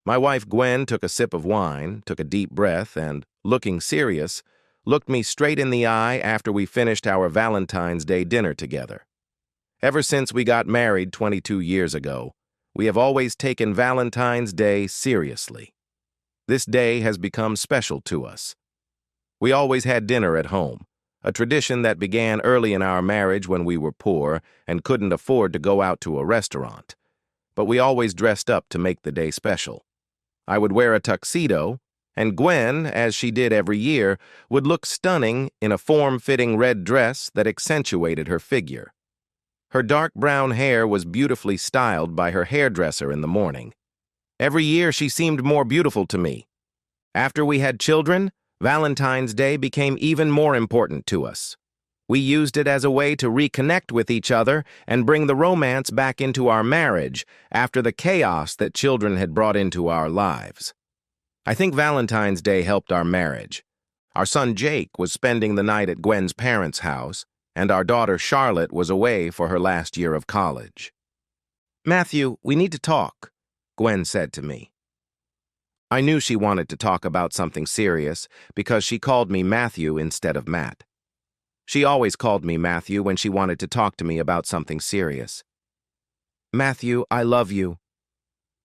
My wife Gwen took a sip of wine, took a deep breath, and, looking serious, looked me straight in the eye after we finished our Valentine's Day dinner together. Ever since we got married 22 years ago, we have always taken Valentine's Day seriously. This day has become special to us. We always had dinner at home, a tradition that began early in our marriage when we were poor and couldn't afford to go out to a restaurant. But we always dressed up to make the day special. I would wear a tuxedo, and Gwen, as she did every year, would look stunning in a form-fitting red dress that accentuated her figure. Her dark brown hair was beautifully styled by her hairdresser in the morning. Every year she seemed more beautiful to me. After we had children, Valentine's Day became even more important to us. We used it as a way to reconnect with each other and bring the romance back into our marriage after the chaos that children had brought into our lives. I think Valentine's Day helped our marriage. Our son Jake was spending the night at Gwen's parents' house, and our daughter Charlotte was away for her last year of college. "Matthew, we need to talk," Gwen said to me. I knew she wanted to talk about something serious because she called me Matthew instead of Matt. She always called me Matthew when she wanted to talk to me about something serious. "Matthew, I love you.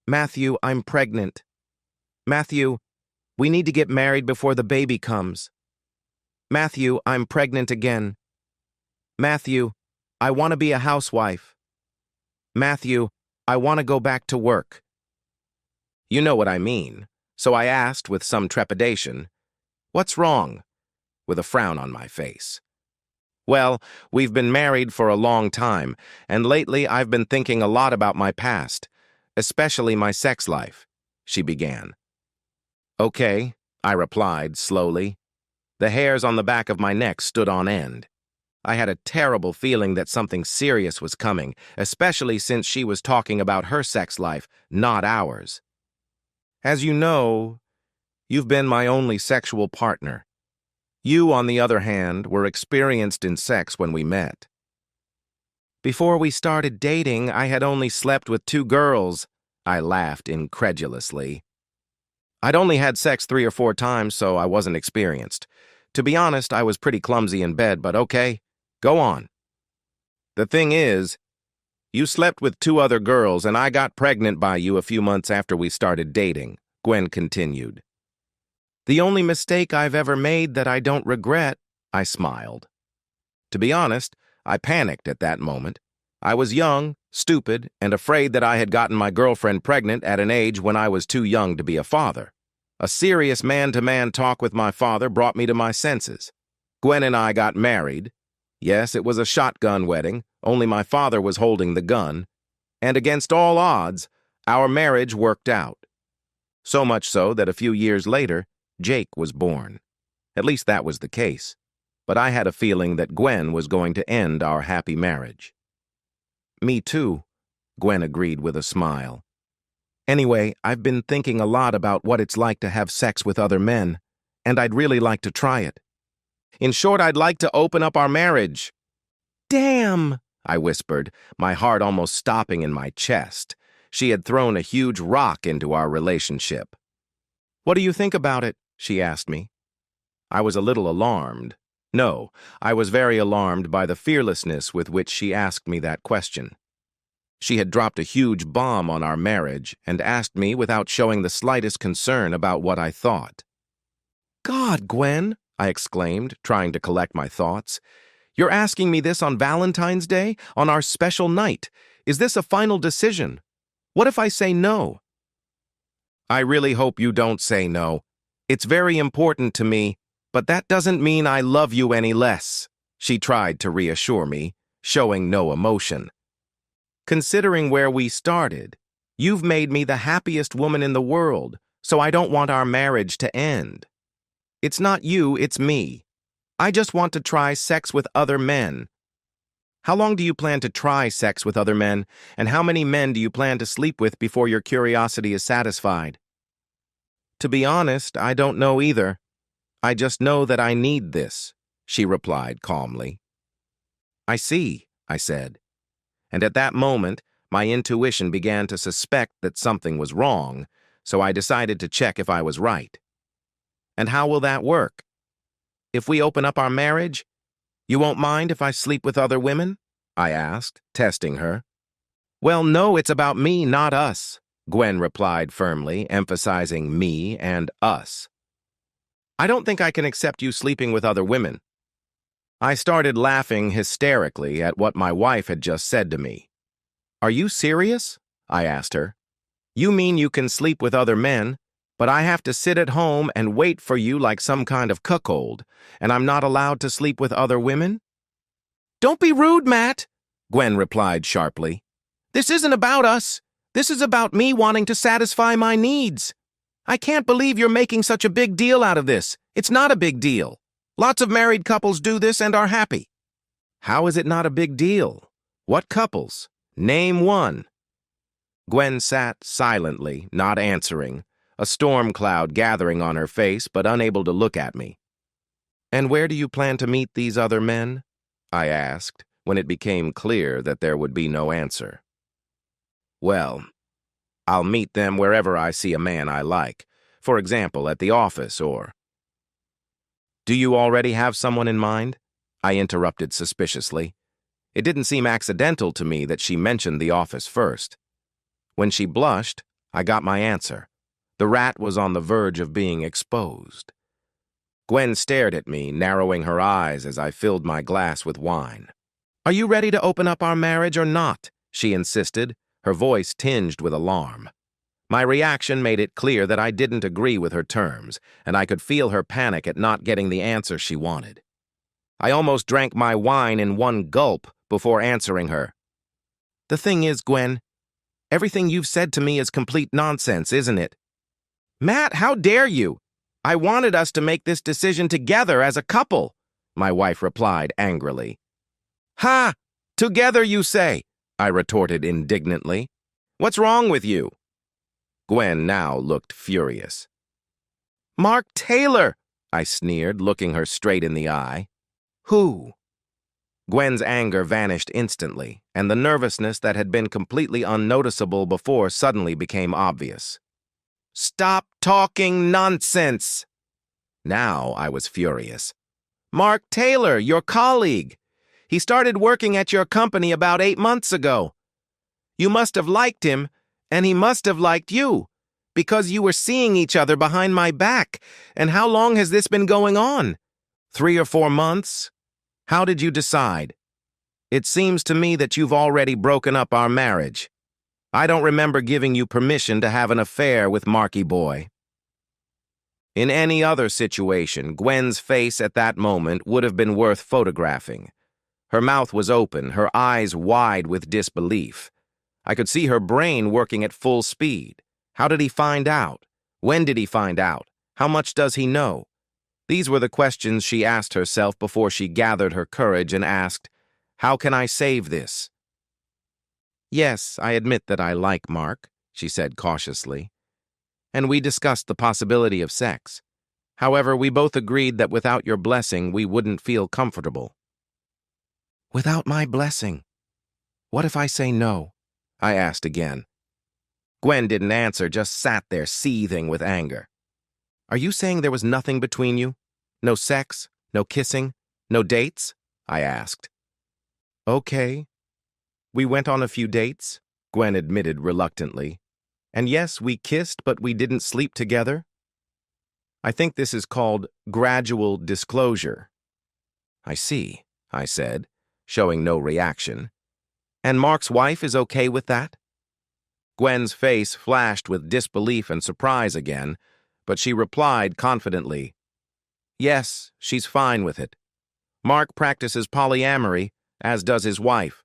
Matthew, I'm pregnant. Matthew, we need to get married before the baby comes. Matthew, I'm pregnant again. Matthew, I want to be a housewife. Matthew, I want to go back to work." You know what I mean, so I asked with some trepidation, "What's wrong?" with a frown on my face. "Well, we've been married for a long time, and lately I've been thinking a lot about my past, especially my sex life," she began. "Okay," I replied slowly. The hairs on the back of my neck stood on end. I had a terrible feeling that something serious was coming, especially since she was talking about her sex life, not ours. "As you know, you've been my only sexual partner. You, on the other hand, were experienced in sex when we met. Before we started dating, I had only slept with 2 girls," I laughed incredulously. "I'd only had sex 3 or 4 times, so I wasn't experienced. To be honest, I was pretty clumsy in bed, but okay, go on." "The thing is, you slept with 2 other girls, and I got pregnant by you a few months after we started dating," Gwen continued. "The only mistake I've ever made that I don't regret," I smiled. To be honest, I panicked at that moment. I was young, stupid, and afraid that I had gotten my girlfriend pregnant at an age when I was too young to be a father. A serious man-to-man talk with my father brought me to my senses. Gwen and I got married. Yes, it was a shotgun wedding, only my father was holding the gun, and against all odds, our marriage worked out. So much so that a few years later, Jake was born. At least that was the case, but I had a feeling that Gwen was going to end our happy marriage. "Me too," Gwen agreed with a smile. "Anyway, I've been thinking a lot about what it's like to have sex with other men, and I'd really like to try it. In short, I'd like to open up our marriage." "Damn," I whispered, my heart almost stopping in my chest. She had thrown a huge rock into our relationship. "What do you think about it?" she asked me. I was a little alarmed. No, I was very alarmed by the fearlessness with which she asked me that question. She had dropped a huge bomb on our marriage and asked me without showing the slightest concern about what I thought. "God, Gwen," I exclaimed, trying to collect my thoughts. "You're asking me this on Valentine's Day, on our special night. Is this a final decision? What if I say no?" "I really hope you don't say no. It's very important to me, but that doesn't mean I love you any less," she tried to reassure me, showing no emotion. "Considering where we started, you've made me the happiest woman in the world, so I don't want our marriage to end. It's not you, it's me. I just want to try sex with other men." "How long do you plan to try sex with other men, and how many men do you plan to sleep with before your curiosity is satisfied?" "To be honest, I don't know either. I just know that I need this," she replied calmly. "I see," I said. And at that moment, my intuition began to suspect that something was wrong, so I decided to check if I was right. And how will that work? If we open up our marriage, you won't mind if I sleep with other women? I asked, testing her. Well, no, it's about me, not us, Gwen replied firmly, emphasizing me and us. I don't think I can accept you sleeping with other women. I started laughing hysterically at what my wife had just said to me. Are you serious? I asked her. You mean you can sleep with other men, but I have to sit at home and wait for you like some kind of cuckold, and I'm not allowed to sleep with other women? Don't be rude, Matt, Gwen replied sharply. This isn't about us. This is about me wanting to satisfy my needs. I can't believe you're making such a big deal out of this. It's not a big deal. Lots of married couples do this and are happy. How is it not a big deal? What couples? Name one. Gwen sat silently, not answering, a storm cloud gathering on her face but unable to look at me. And where do you plan to meet these other men? I asked, when it became clear that there would be no answer. Well, I'll meet them wherever I see a man I like, for example, at the office or... Do you already have someone in mind? I interrupted suspiciously. It didn't seem accidental to me that she mentioned the office first. When she blushed, I got my answer. The rat was on the verge of being exposed. Gwen stared at me, narrowing her eyes as I filled my glass with wine. Are you ready to open up our marriage or not? She insisted, her voice tinged with alarm. My reaction made it clear that I didn't agree with her terms, and I could feel her panic at not getting the answer she wanted. I almost drank my wine in one gulp before answering her. The thing is, Gwen, everything you've said to me is complete nonsense, isn't it? Matt, how dare you? I wanted us to make this decision together as a couple, my wife replied angrily. Ha! Together, you say, I retorted indignantly. What's wrong with you? Gwen now looked furious. Mark Taylor, I sneered, looking her straight in the eye. Who? Gwen's anger vanished instantly, and the nervousness that had been completely unnoticeable before suddenly became obvious. Stop talking nonsense! Now I was furious. Mark Taylor, your colleague. He started working at your company about 8 months ago. You must have liked him, and he must have liked you, because you were seeing each other behind my back. And how long has this been going on? 3 or 4 months? How did you decide? It seems to me that you've already broken up our marriage. I don't remember giving you permission to have an affair with Marky Boy. In any other situation, Gwen's face at that moment would have been worth photographing. Her mouth was open, her eyes wide with disbelief. I could see her brain working at full speed. How did he find out? When did he find out? How much does he know? These were the questions she asked herself before she gathered her courage and asked, How can I save this? Yes, I admit that I like Mark, she said cautiously. And we discussed the possibility of sex. However, we both agreed that without your blessing, we wouldn't feel comfortable. Without my blessing? What if I say no? I asked again. Gwen didn't answer, just sat there seething with anger. Are you saying there was nothing between you? No sex? No kissing? No dates? I asked. Okay. We went on a few dates, Gwen admitted reluctantly. And yes, we kissed, but we didn't sleep together. I think this is called gradual disclosure. I see, I said, showing no reaction. And Mark's wife is okay with that? Gwen's face flashed with disbelief and surprise again, but she replied confidently, Yes, she's fine with it. Mark practices polyamory, as does his wife.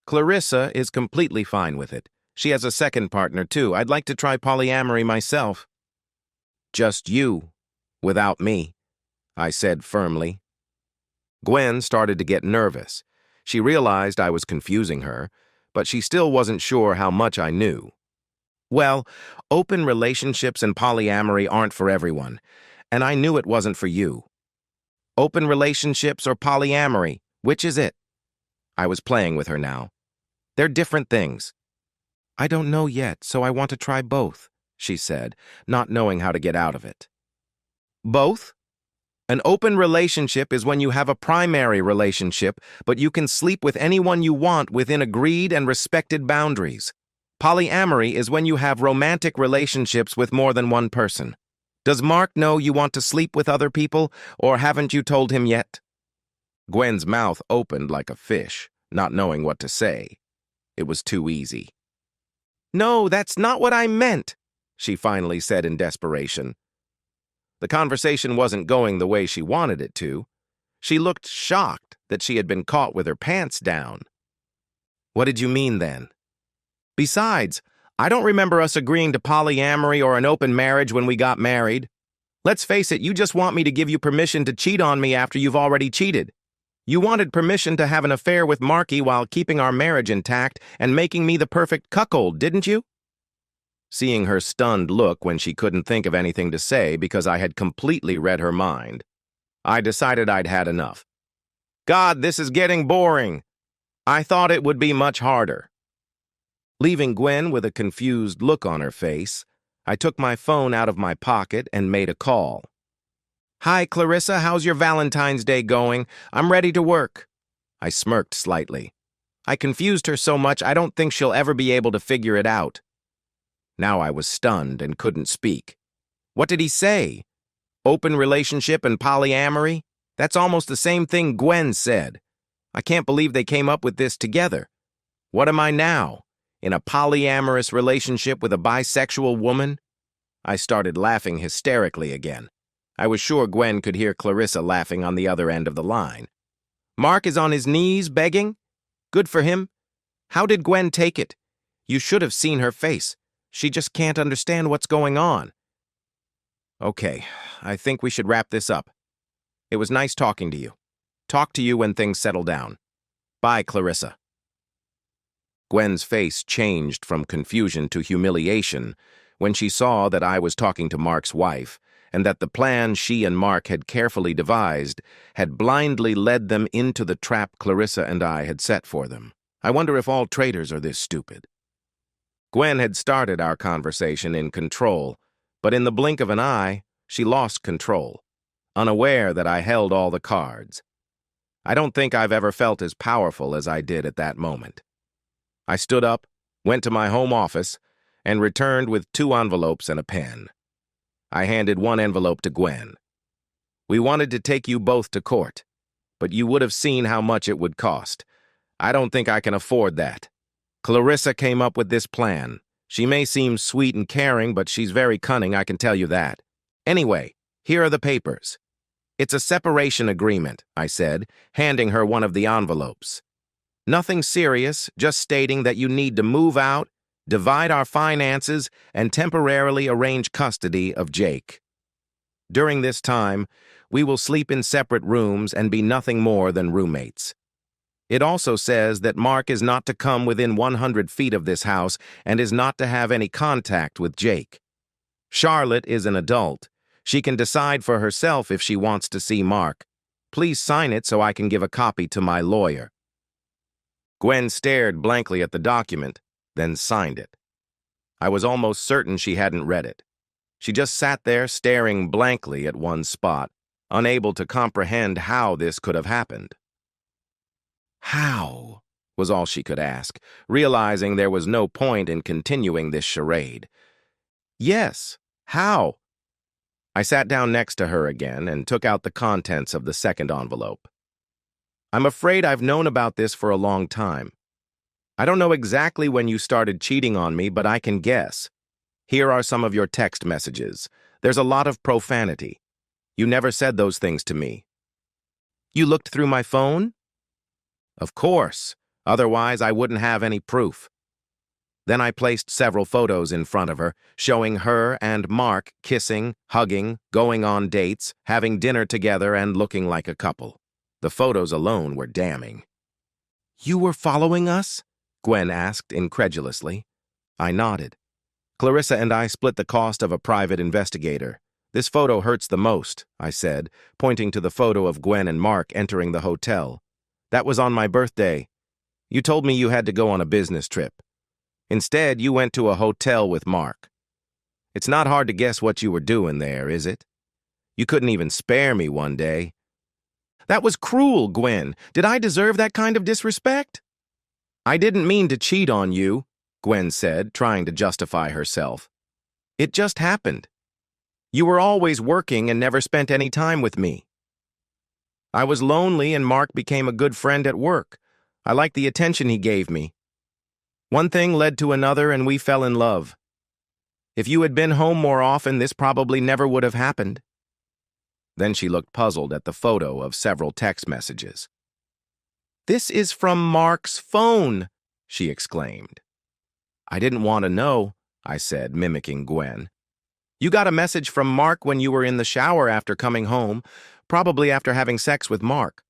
Clarissa is completely fine with it. She has a second partner, too. I'd like to try polyamory myself. Just you, without me, I said firmly. Gwen started to get nervous. She realized I was confusing her, but she still wasn't sure how much I knew. Well, open relationships and polyamory aren't for everyone, and I knew it wasn't for you. Open relationships or polyamory, which is it? I was playing with her now. They're different things. I don't know yet, so I want to try both, she said, not knowing how to get out of it. Both? An open relationship is when you have a primary relationship, but you can sleep with anyone you want within agreed and respected boundaries. Polyamory is when you have romantic relationships with more than one person. Does Mark know you want to sleep with other people, or haven't you told him yet? Gwen's mouth opened like a fish, not knowing what to say. It was too easy. No, that's not what I meant, she finally said in desperation. The conversation wasn't going the way she wanted it to. She looked shocked that she had been caught with her pants down. What did you mean then? Besides, I don't remember us agreeing to polyamory or an open marriage when we got married. Let's face it, you just want me to give you permission to cheat on me after you've already cheated. You wanted permission to have an affair with Marky while keeping our marriage intact and making me the perfect cuckold, didn't you? Seeing her stunned look when she couldn't think of anything to say because I had completely read her mind, I decided I'd had enough. God, this is getting boring. I thought it would be much harder. Leaving Gwen with a confused look on her face, I took my phone out of my pocket and made a call. Hi, Clarissa, how's your Valentine's Day going? I'm ready to work. I smirked slightly. I confused her so much I don't think she'll ever be able to figure it out. Now I was stunned and couldn't speak. What did he say? Open relationship and polyamory? That's almost the same thing Gwen said. I can't believe they came up with this together. What am I now? In a polyamorous relationship with a bisexual woman? I started laughing hysterically again. I was sure Gwen could hear Clarissa laughing on the other end of the line. Mark is on his knees begging? Good for him. How did Gwen take it? You should have seen her face. She just can't understand what's going on. Okay, I think we should wrap this up. It was nice talking to you. Talk to you when things settle down. Bye, Clarissa. Gwen's face changed from confusion to humiliation when she saw that I was talking to Mark's wife and that the plan she and Mark had carefully devised had blindly led them into the trap Clarissa and I had set for them. I wonder if all traitors are this stupid. Gwen had started our conversation in control, but in the blink of an eye, she lost control, unaware that I held all the cards. I don't think I've ever felt as powerful as I did at that moment. I stood up, went to my home office, and returned with 2 envelopes and a pen. I handed one envelope to Gwen. We wanted to take you both to court, but you would have seen how much it would cost. I don't think I can afford that. Clarissa came up with this plan. She may seem sweet and caring, but she's very cunning, I can tell you that. Anyway, here are the papers. It's a separation agreement, I said, handing her one of the envelopes. Nothing serious, just stating that you need to move out, divide our finances, and temporarily arrange custody of Jake. During this time, we will sleep in separate rooms and be nothing more than roommates. It also says that Mark is not to come within 100 feet of this house and is not to have any contact with Jake. Charlotte is an adult. She can decide for herself if she wants to see Mark. Please sign it so I can give a copy to my lawyer. Gwen stared blankly at the document, then signed it. I was almost certain she hadn't read it. She just sat there staring blankly at one spot, unable to comprehend how this could have happened. How? Was all she could ask, realizing there was no point in continuing this charade. Yes, how? I sat down next to her again and took out the contents of the second envelope. I'm afraid I've known about this for a long time. I don't know exactly when you started cheating on me, but I can guess. Here are some of your text messages. There's a lot of profanity. You never said those things to me. You looked through my phone? Of course. Otherwise, I wouldn't have any proof. Then I placed several photos in front of her, showing her and Mark kissing, hugging, going on dates, having dinner together, and looking like a couple. The photos alone were damning. You were following us? Gwen asked incredulously. I nodded. Clarissa and I split the cost of a private investigator. This photo hurts the most, I said, pointing to the photo of Gwen and Mark entering the hotel. That was on my birthday. You told me you had to go on a business trip. Instead, you went to a hotel with Mark. It's not hard to guess what you were doing there, is it? You couldn't even spare me one day. That was cruel, Gwen. Did I deserve that kind of disrespect? I didn't mean to cheat on you, Gwen said, trying to justify herself. It just happened. You were always working and never spent any time with me. I was lonely and Mark became a good friend at work. I liked the attention he gave me. One thing led to another and we fell in love. If you had been home more often, this probably never would have happened. Then she looked puzzled at the photo of several text messages. This is from Mark's phone, she exclaimed. I didn't want to know, I said, mimicking Gwen. You got a message from Mark when you were in the shower after coming home, probably after having sex with Mark.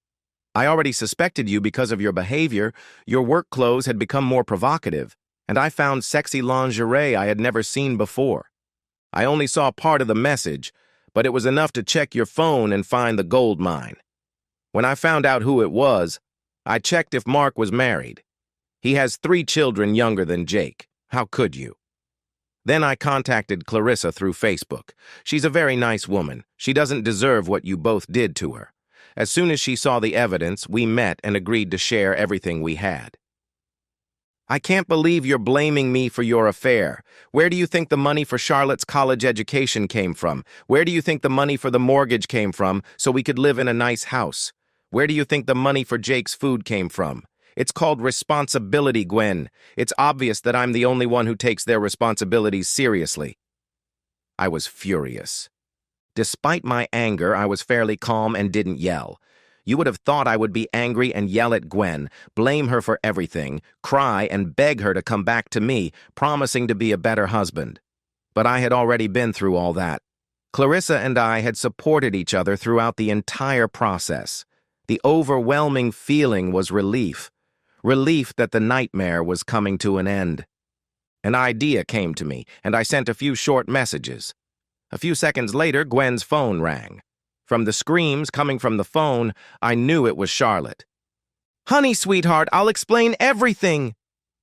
I already suspected you because of your behavior. Your work clothes had become more provocative, and I found sexy lingerie I had never seen before. I only saw part of the message, but it was enough to check your phone and find the gold mine. When I found out who it was, I checked if Mark was married. He has 3 children younger than Jake. How could you? Then I contacted Clarissa through Facebook. She's a very nice woman. She doesn't deserve what you both did to her. As soon as she saw the evidence, we met and agreed to share everything we had. I can't believe you're blaming me for your affair. Where do you think the money for Charlotte's college education came from? Where do you think the money for the mortgage came from so we could live in a nice house? Where do you think the money for Jake's food came from? It's called responsibility, Gwen. It's obvious that I'm the only one who takes their responsibilities seriously. I was furious. Despite my anger, I was fairly calm and didn't yell. You would have thought I would be angry and yell at Gwen, blame her for everything, cry and beg her to come back to me, promising to be a better husband. But I had already been through all that. Clarissa and I had supported each other throughout the entire process. The overwhelming feeling was relief. Relief that the nightmare was coming to an end. An idea came to me, and I sent a few short messages. A few seconds later, Gwen's phone rang. From the screams coming from the phone, I knew it was Charlotte. Honey, sweetheart, I'll explain everything,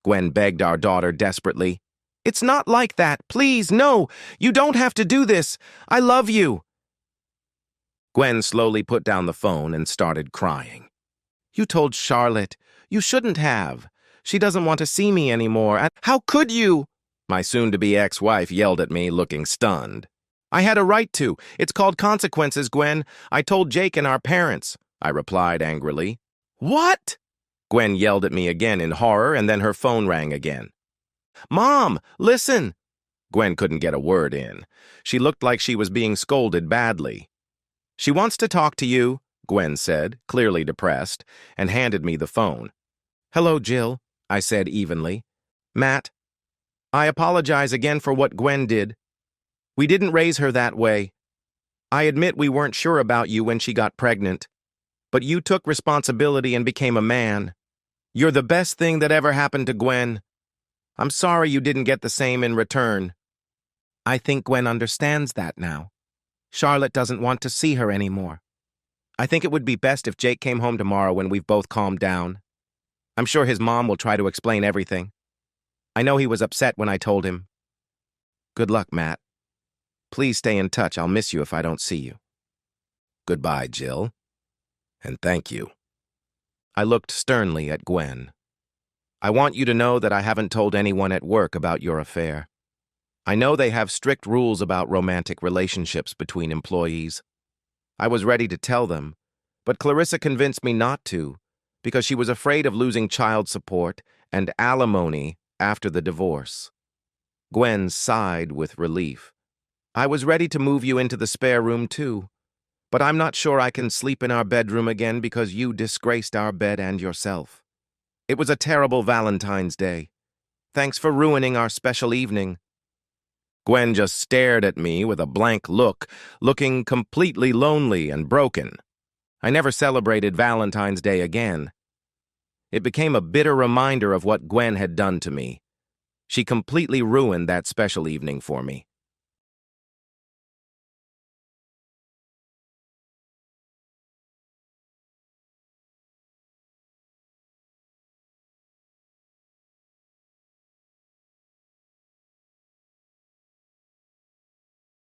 Gwen begged our daughter desperately. It's not like that. Please, no, you don't have to do this. I love you. Gwen slowly put down the phone and started crying. You told Charlotte. You shouldn't have. She doesn't want to see me anymore. And how could you? My soon-to-be ex-wife yelled at me, looking stunned. I had a right to. It's called consequences, Gwen. I told Jake and our parents, I replied angrily. What? Gwen yelled at me again in horror, and then her phone rang again. Mom, listen. Gwen couldn't get a word in. She looked like she was being scolded badly. She wants to talk to you, Gwen said, clearly depressed, and handed me the phone. Hello, Jill, I said evenly. Matt, I apologize again for what Gwen did. We didn't raise her that way. I admit we weren't sure about you when she got pregnant, but you took responsibility and became a man. You're the best thing that ever happened to Gwen. I'm sorry you didn't get the same in return. I think Gwen understands that now. Charlotte doesn't want to see her anymore. I think it would be best if Jake came home tomorrow when we've both calmed down. I'm sure his mom will try to explain everything. I know he was upset when I told him. Good luck, Matt. Please stay in touch. I'll miss you if I don't see you. Goodbye, Jill. And thank you. I looked sternly at Gwen. I want you to know that I haven't told anyone at work about your affair. I know they have strict rules about romantic relationships between employees. I was ready to tell them, but Clarissa convinced me not to because she was afraid of losing child support and alimony after the divorce. Gwen sighed with relief. I was ready to move you into the spare room too, but I'm not sure I can sleep in our bedroom again because you disgraced our bed and yourself. It was a terrible Valentine's Day. Thanks for ruining our special evening. Gwen just stared at me with a blank look, looking completely lonely and broken. I never celebrated Valentine's Day again. It became a bitter reminder of what Gwen had done to me. She completely ruined that special evening for me.